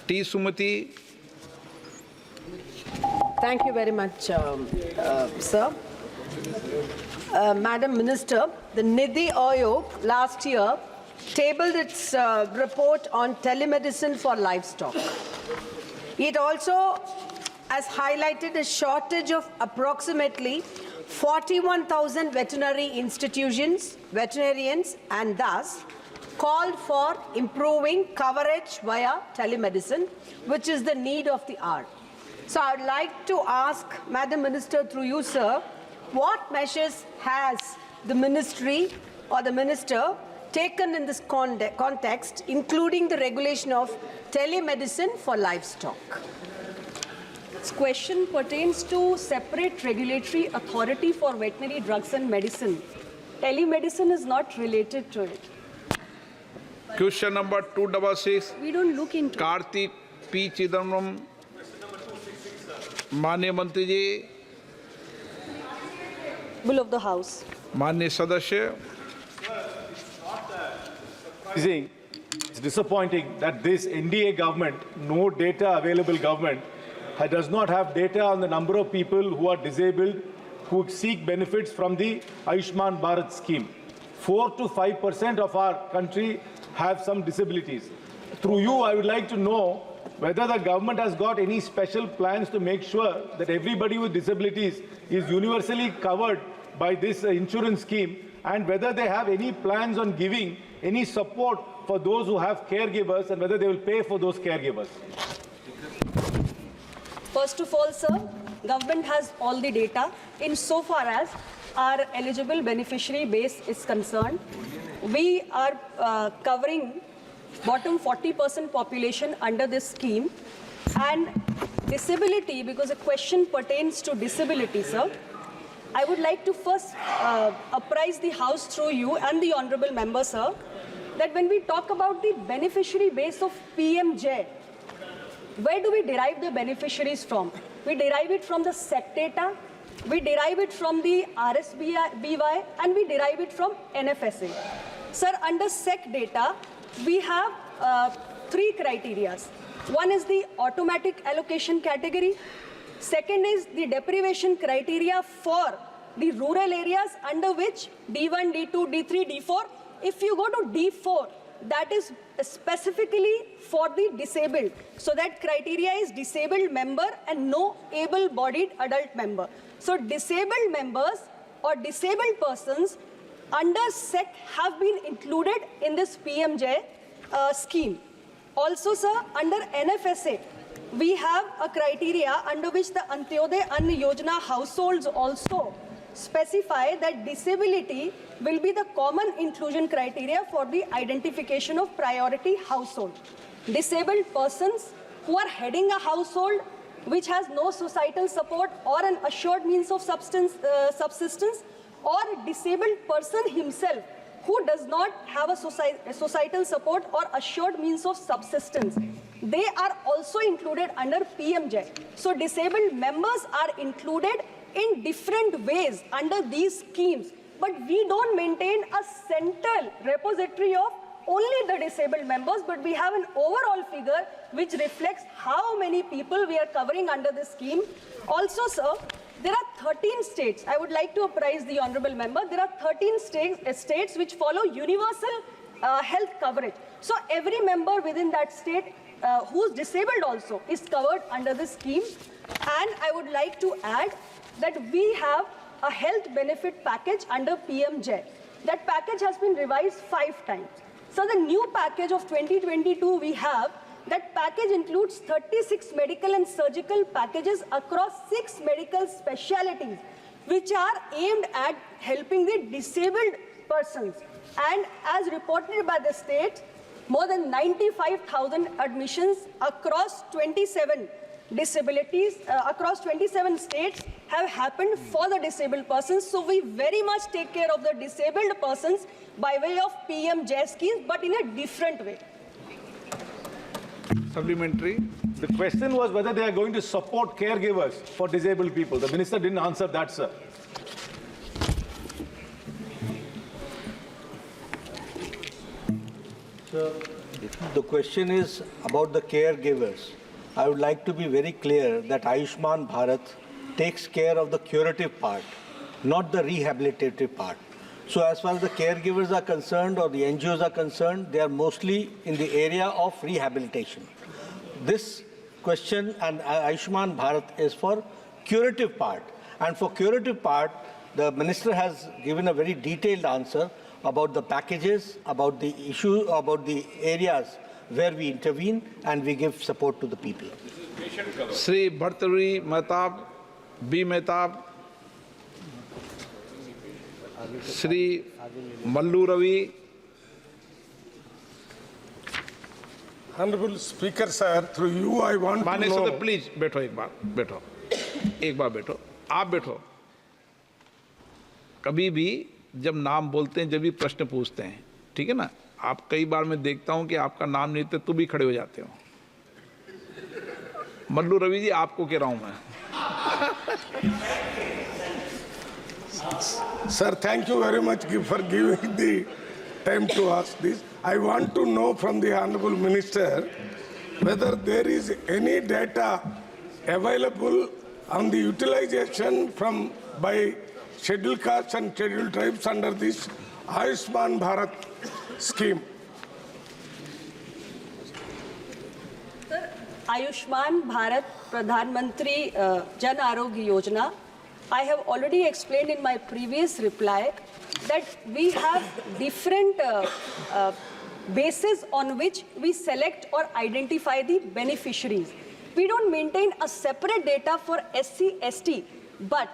T. Sumati. Thank you very much, sir. Madam Minister, the Nidhi Aayog last year tabled its report on telemedicine for livestock. It also has highlighted a shortage of approximately 41,000 veterinary institutions, veterinarians, and thus called for improving coverage via telemedicine, which is the need of the hour. So I would like to ask Madam Minister, through you, sir, what measures has the ministry or the minister taken in this context, including the regulation of telemedicine for livestock? This question pertains to separate regulatory authority for veterinary drugs and medicine. Telemedicine is not related to it. Question number 266. We don't look into Karthik P. Chidambaram. माननीय मंत्री जी. Will of the House. माननीय सदस्य. It's disappointing that this NDA government, no data available government, does not have data on the number of people who are disabled who seek benefits from the Ayushman Bharat scheme. 4 to 5% of our country have some disabilities. Through you, I would like to know whether the government has got any special plans to make sure that everybody with disabilities is universally covered by this insurance scheme, and whether they have any plans on giving any support for those who have caregivers and whether they will pay for those caregivers. First of all, sir, government has all the data insofar as our eligible beneficiary base is concerned. We are covering bottom 40% population under this scheme, and disability, because the question pertains to disability, sir. I would like to first apprise the House through you and the honorable member, sir, that when we talk about the beneficiary base of PMJ, where do we derive the beneficiaries from? We derive it from the SEC data, we derive it from the RSBY, and we derive it from NFSA. Sir, under SEC data, we have 3 criteria. One is the automatic allocation category. Second is the deprivation criteria for the rural areas under which D1, D2, D3, D4. If you go to D4, that is specifically for the disabled. So that criteria is disabled member and no able-bodied adult member. So disabled members or disabled persons under SEC have been included in this PMJ scheme. Also, sir, under NFSA, we have a criteria under which the Antyodaya Ann Yojana households also specify that disability will be the common inclusion criteria for the identification of priority household. Disabled persons who are heading a household which has no societal support or an assured means of subsistence, or disabled person himself who does not have a societal support or assured means of subsistence. They are also included under PMJ. So disabled members are included in different ways under these schemes. But we don't maintain a central repository of only the disabled members, but we have an overall figure which reflects how many people we are covering under this scheme. Also, sir, there are 13 states. I would like to apprise the honorable member. There are 13 states which follow universal health coverage. So every member within that state who's disabled also is covered under this scheme. And I would like to add that we have a health benefit package under PMJ. That package has been revised 5 times. So the new package of 2022 we have, that package includes 36 medical and surgical packages across 6 medical specialties, which are aimed at helping the disabled persons. And as reported by the state, more than 95,000 admissions across 27 disabilities, across 27 states have happened for the disabled persons. So we very much take care of the disabled persons by way of PMJ schemes, but in a different way. Supplementary. The question was whether they are going to support caregivers for disabled people. The minister didn't answer that, sir. Sir, the question is about the caregivers. I would like to be very clear that Ayushman Bharat takes care of the curative part, not the rehabilitative part. So as far as the caregivers are concerned or the NGOs are concerned, they are mostly in the area of rehabilitation. This question and Ayushman Bharat is for curative part. And for curative part, the minister has given a very detailed answer about the packages, about the issue, about the areas where we intervene and we give support to the people. Sri Bhartari Mehtab, B. Mehtab, Sri Mallu Ravi. Honorable Speaker, sir, through you I want to know... Please, बैठो एक बार बैठो, आप बैठो. कभी भी जब नाम बोलते हैं, जब भी प्रश्न पूछते हैं, ठीक है ना? आप कई बार मैं देखता हूं कि आपका नाम नहीं लेते तो भी खड़े हो जाते हो. मल्लू रवि जी, आपको कह रहा हूं मैं. Sir, thank you very much for giving the time to ask this. I want to know from the Honorable Minister whether there is any data available on the utilization by scheduled castes and scheduled tribes under this Ayushman Bharat scheme. Sir, Ayushman Bharat Pradhan Mantri Jan Arogya Yojana, I have already explained in my previous reply that we have different bases on which we select or identify the beneficiaries. We don't maintain a separate data for SC, ST, but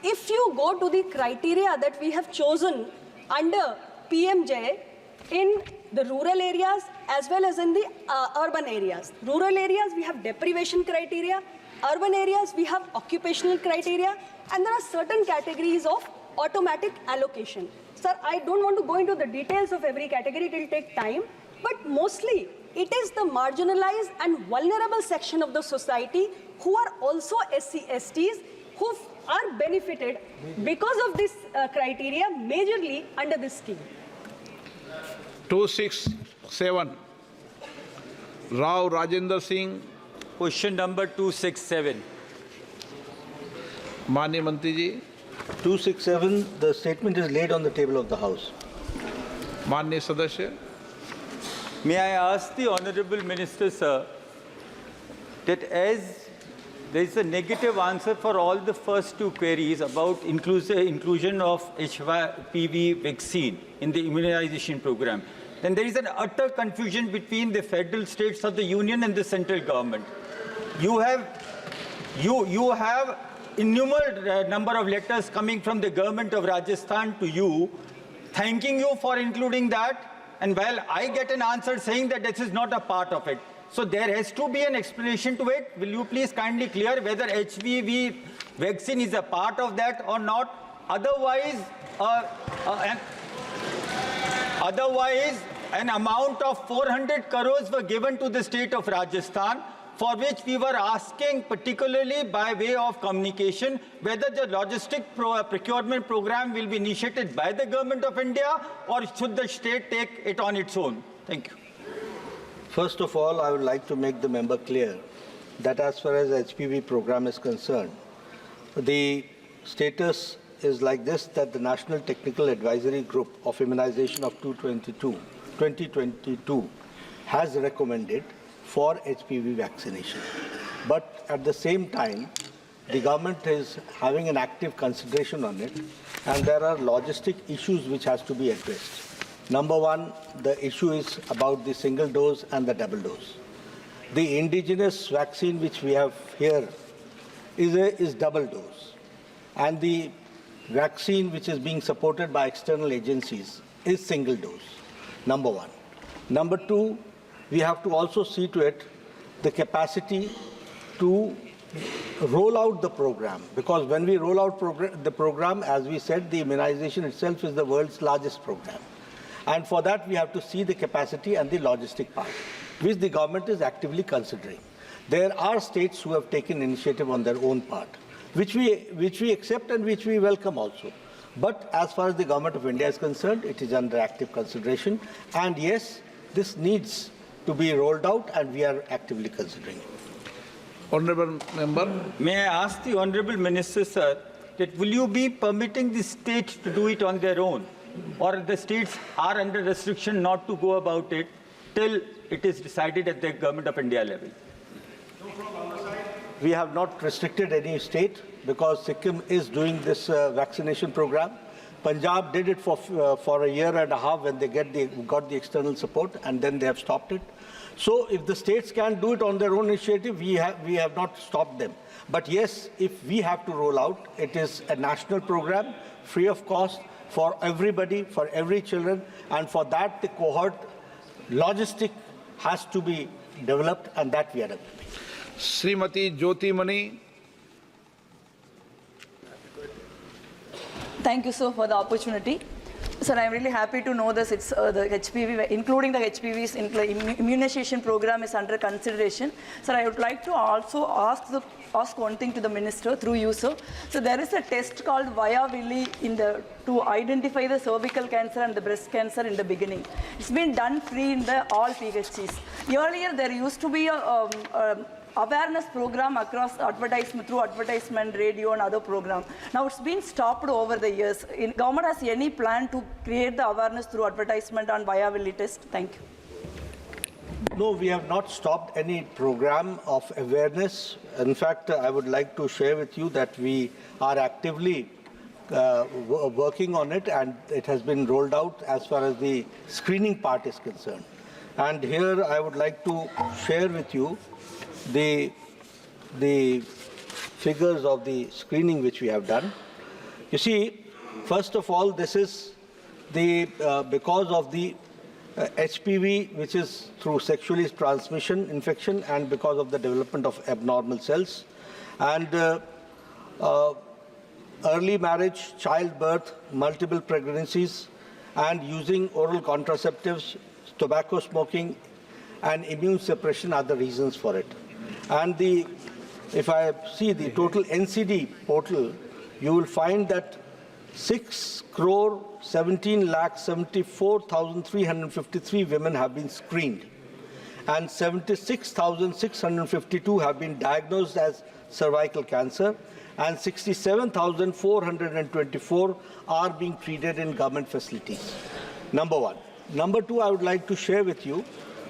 if you go to the criteria that we have chosen under PMJ in the rural areas as well as in the urban areas. Rural areas, we have deprivation criteria. Urban areas, we have occupational criteria. And there are certain categories of automatic allocation. Sir, I don't want to go into the details of every category, it will take time. But mostly, it is the marginalized and vulnerable section of the society who are also SC, STs who are benefited because of this criteria majorly under this scheme. 267. Rao Rajendra Singh. Question number 267. Manya Mantri ji. 267, the statement is laid on the table of the House. Manya Sadasya. May I ask the Honorable Minister, sir, that as there is a negative answer for all the first two queries about inclusion of HPV vaccine in the immunization program, then there is an utter confusion between the federal states of the union and the central government. You have innumerable number of letters coming from the government of Rajasthan to you, thanking you for including that, and while I get an answer saying that this is not a part of it. So there has to be an explanation to it. Will you please kindly clear whether HPV vaccine is a part of that or not? Otherwise, Otherwise, an amount of 400 crores were given to the state of Rajasthan, for which we were asking, particularly by way of communication, whether the logistic procurement program will be initiated by the government of India or should the state take it on its own. Thank you. First of all, I would like to make the member clear that as far as HPV program is concerned, the status is like this, that the National Technical Advisory Group of Immunization of 2022 has recommended for HPV vaccination. But at the same time, the government is having an active consideration on it, and there are logistic issues which has to be addressed. Number one, the issue is about the single dose and the double dose. The indigenous vaccine which we have here is double dose, and the vaccine which is being supported by external agencies is single dose, number one. Number two, we have to also see to it the capacity to roll out the program, because when we roll out the program, as we said, the immunization itself is the world's largest program. And for that, we have to see the capacity and the logistic part, which the government is actively considering. There are states who have taken initiative on their own part, which we accept and which we welcome also. But as far as the government of India is concerned, it is under active consideration. And yes, this needs to be rolled out, and we are actively considering it. Honourable Member. May I ask the Honourable Minister, sir, that will you be permitting the states to do it on their own, or the states are under restriction not to go about it till it is decided at the Government of India level? We have not restricted any state because Sikkim is doing this vaccination program. Punjab did it for a year and a half when they got the external support, and then they have stopped it. So if the states can do it on their own initiative, we have not stopped them. But yes, if we have to roll out, it is a national program, free of cost, for everybody, for every children, and for that the cohort logistic has to be developed, and that we are developing. Srimati Jyoti Mani. Thank you, sir, for the opportunity. Sir, I'm really happy to know this. It's the HPV, including the HPV's immunization program, is under consideration. Sir, I would like to also ask one thing to the minister through you, sir. So there is a test called Via-Willi to identify the cervical cancer and the breast cancer in the beginning. It's been done free in all PHCs. Earlier, there used to be a awareness program across advertisement, through advertisement, radio and other program. Now it's been stopped over the years. Government has any plan to create the awareness through advertisement on Via-Willi test? Thank you. No, we have not stopped any program of awareness. In fact, I would like to share with you that we are actively working on it, and it has been rolled out as far as the screening part is concerned. And here I would like to share with you the figures of the screening which we have done. You see, first of all, this is because of the HPV, which is through sexually transmission infection, and because of the development of abnormal cells, and early marriage, childbirth, multiple pregnancies, and using oral contraceptives, tobacco smoking, and immune suppression are the reasons for it. And if I see the total NCD portal, you will find that 6,17,74,353 women have been screened, and 76,652 have been diagnosed as cervical cancer, and 67,424 are being treated in government facilities. Number one. Number two, I would like to share with you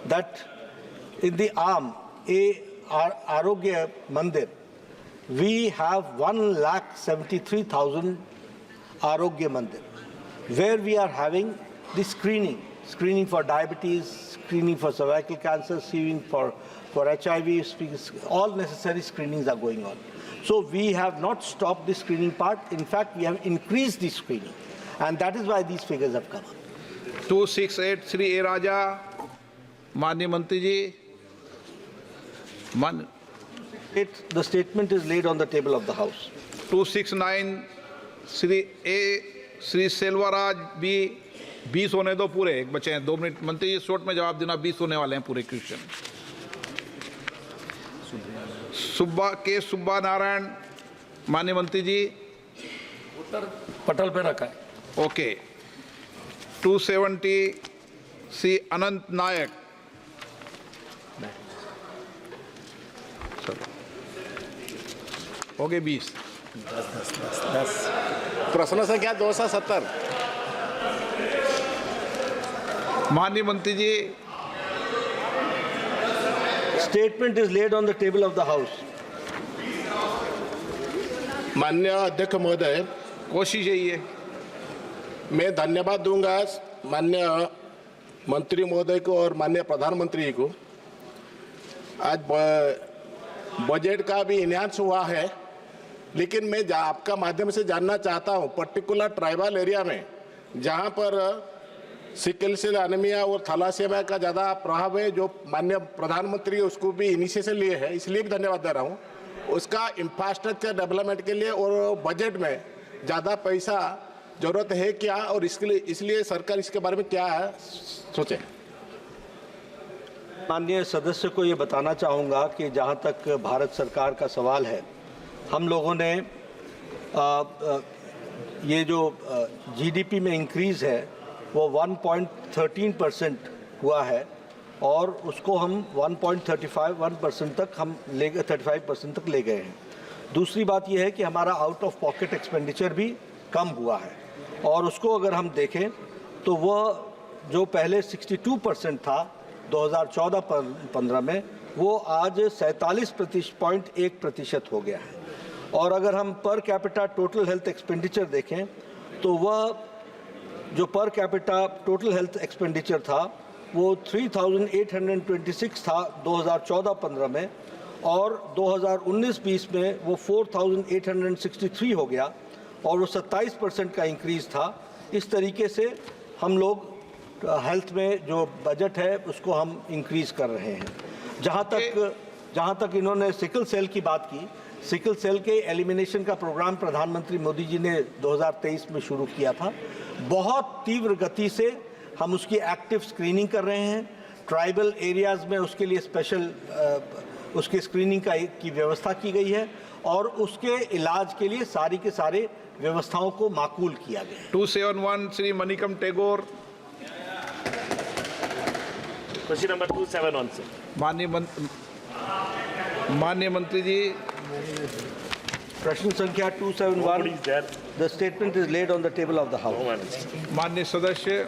that in the arm Arogya Mandir, we have 1,73,000 Arogya Mandir, where we are having the screening for diabetes, screening for cervical cancer, screening for HIV, all necessary screenings are going on. So we have not stopped the screening part. In fact, we have increased the screening, and that is why these figures have come up. 268 Sri A. Raja, Manya Mantri ji. The statement is laid on the table of the House. 269 Sri Selvaraj B. 20 होने दो पूरे, एक बचे हैं 2 minute. मंत्री जी short में जवाब देना, 20 होने वाले हैं पूरे क्वेश्चन। सुब्बा नारायण, माननीय मंत्री जी। उत्तर पटल पे रखा है। ओके। 270 सी अनंत नायक। हो गए 20। 10। प्रश्न संख्या 270। माननीय मंत्री जी। Statement is laid on the table of the House. माननीय अध्यक्ष महोदय, कोशिश यही है। मैं धन्यवाद दूंगा माननीय मंत्री महोदय को और माननीय प्रधानमंत्री जी को। आज बजट का भी इन्हांस हुआ है, लेकिन मैं आपका माध्यम से जानना चाहता हूं, पर्टिकुलर ट्राइबल एरिया में जहां पर सिकल सेल एनीमिया और थैलासेमिया का ज़्यादा प्रभाव है, जो माननीय प्रधानमंत्री उसको भी इनिशिएशन लिए है, इसलिए भी धन्यवाद दे रहा हूं। उसका इंफ्रास्ट्रक्चर डेवलपमेंट के लिए और बजट में ज़्यादा पैसा जरूरत है क्या, और इसलिए सरकार इसके बारे में क्या सोचे? माननीय सदस्य को ये बताना चाहूँगा कि जहाँ तक भारत सरकार का सवाल है, हम लोगों ने ये जो जीडीपी में इंक्रीज़ है वो 1.13% हुआ है, और उसको हम 1.35% तक हम 35% तक ले गए हैं। दूसरी बात यह है कि हमारा आउट ऑफ पॉकेट एक्सपेंडिचर भी कम हुआ है, और उसको अगर हम देखें तो वह जो पहले 62% था 2014-15 में, वो आज 47.1% हो गया है। और अगर हम per capita total health expenditure देखें तो वह जो per capita total health expenditure था वो 3,826 था 2014-15 में, और 2019-20 में वो 4,863 हो गया, और वो 27% का इंक्रीज़ था। इस तरीके से हम लोग हेल्थ में जो बजट है उसको हम इंक्रीज़ कर रहे हैं। जहाँ तक इन्होंने सिकल सेल की बात की, सिकल सेल के एलिमिनेशन का प्रोग्राम प्रधानमंत्री मोदी जी ने 2023 में शुरू किया था। बहुत तीव्र गति से हम उसकी एक्टिव स्क्रीनिंग कर रहे हैं। ट्राइबल एरियाज़ में उसके लिए स्पेशल उसकी स्क्रीनिंग की व्यवस्था की गई है, और उसके इलाज के लिए सारी के सारे व्यवस्थाओं को माकूल किया गया है। 271 Shri Manickam Tagore. Question number 271 sir. माननीय मंत्री जी। प्रश्न संख्या 271। The statement is laid on the table of the House. माननीय सदस्य।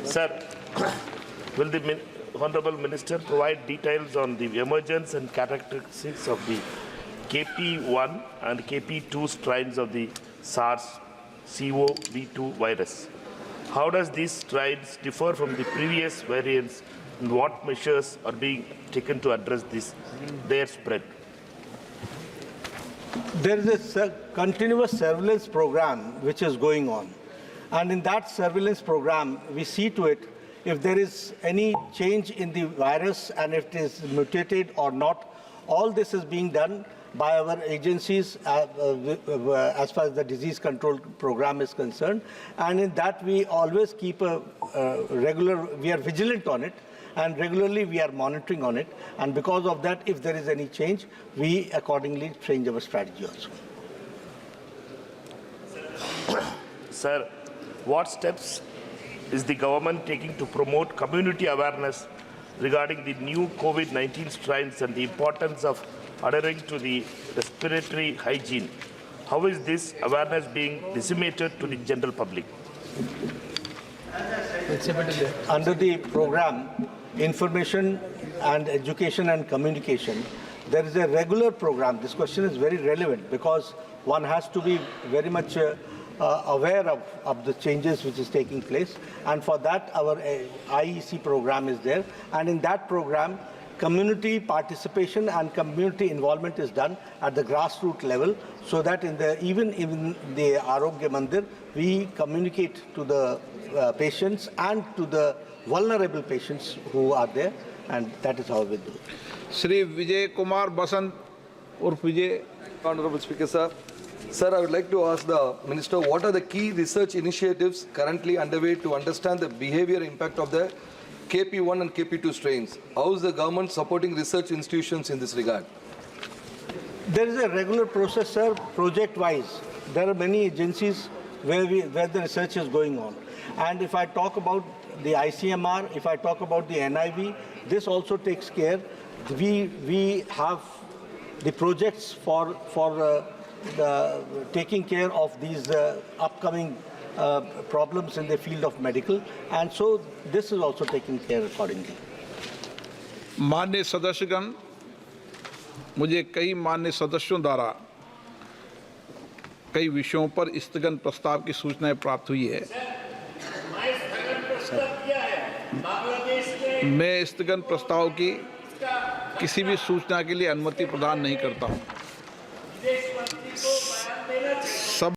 Sir, will the Honorable Minister provide details on the emergence and characteristics of the KP1 and KP2 strains of the SARS-CoV-2 virus? How does these strains differ from the previous variants, and what measures are being taken to address their spread? There is a continuous surveillance program which is going on, and in that surveillance program we see to it if there is any change in the virus and if it is mutated or not. All this is being done by our agencies as far as the disease control program is concerned, and in that we always keep we are vigilant on it, and regularly we are monitoring on it, and because of that, if there is any change, we accordingly change our strategy also. Sir, what steps is the government taking to promote community awareness regarding the new COVID-19 strains and the importance of adhering to the respiratory hygiene? How is this awareness being disseminated to the general public? Under the program Information and Education and Communication, there is a regular program. This question is very relevant because one has to be very much aware of the changes which is taking place, and for that our IEC program is there, and in that program community participation and community involvement is done at the grassroots level, so that even in the Arogya Mandir we communicate to the patients and to the vulnerable patients who are there, and that is how we do it. Shri Vijay Kumar Basant urf Vijay. Honorable Speaker, sir. Sir, I would like to ask the Minister, what are the key research initiatives currently underway to understand the behavior impact of the KP1 and KP2 strains? How is the government supporting research institutions in this regard? There is a regular process, sir, project-wise. There are many agencies where the research is going on. And if I talk about the ICMR, if I talk about the NIV, this also takes care. We have the projects for taking care of these upcoming problems in the field of medical, and so this is also taken care accordingly. माननीय सदस्यगण, मुझे कई माननीय सदस्यों द्वारा कई विषयों पर स्थगन प्रस्ताव की सूचनाएं प्राप्त हुई है। मैं स्थगन प्रस्ताव की किसी भी सूचना के लिए अनुमति प्रदान नहीं करता हूं।